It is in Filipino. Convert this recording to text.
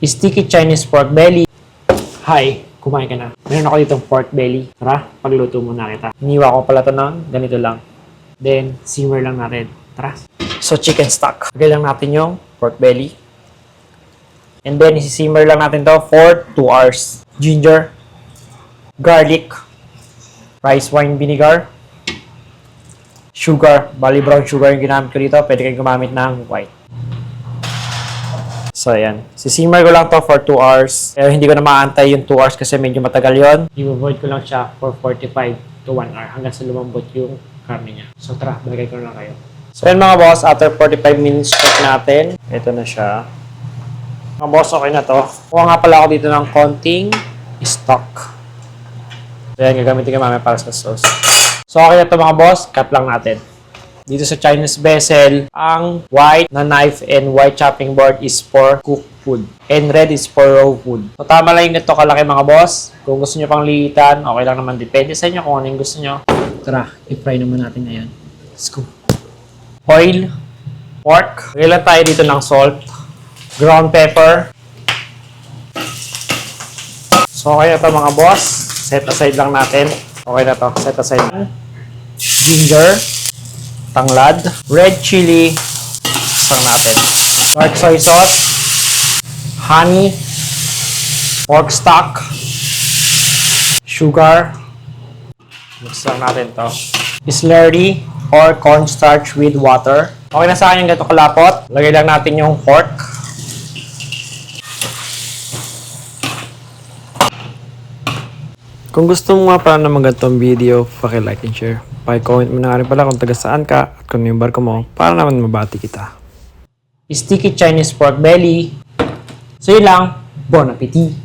Sticky Chinese pork belly. Hi, kumain ka na. Meron ako ditong pork belly. Tara, pagluto muna kita. Iniwa ko pala ito ng ganito lang. Then, simmer lang natin. Tara. So, chicken stock. Lagay lang natin yung pork belly. And then, isi-simmer lang natin to for 2 hours. Ginger, garlic, rice wine vinegar, sugar. Bali, brown sugar yung ginamit ko dito. Pwede kayong gumamit ng white. So, ayan. Sisimmer ko lang to for 2 hours. Pero hindi ko na maantay yung 2 hours kasi medyo matagal yon. I-avoid ko lang siya for 45 to 1 hour hanggang sa lumambot yung karne niya. So, tara, bagay ko na lang kayo. So, ayan mga boss. After 45 minutes, check natin. Ito na siya. Mga boss, okay na to. Kuha nga pala ako dito ng konting stock. So, ayan, gagamitin ko mamaya para sa sauce. So, okay na to mga boss. Cut lang natin. Dito sa Chinese vessel, ang white na knife and white chopping board is for cooked food. And red is for raw food. So, tama lang yung ganito kalaki mga boss. Kung gusto nyo pang liitan, okay lang naman. Depende sa inyo kung ano yung gusto nyo. Tara, i-fry naman natin ngayon. Let's go. Oil, pork. Lagyan lang tayo dito ng salt, ground pepper. So, okay na to mga boss. Set aside lang natin. Okay na to. Set aside. Ginger, tanglad, red chili, isang natin. Dark soy sauce, honey, pork stock, sugar. Mix lang natin to. Slurry or cornstarch with water. Okay na sa akin yung ganito kalapot. Lagay lang natin yung pork. Kung gusto mo nga pala naman ganitong video, paki-like and share. Paki-comment mo na rin pala kung taga saan ka at kung yung barko mo para naman mabati kita. Sticky Chinese pork belly. So yun lang. Bon appetit!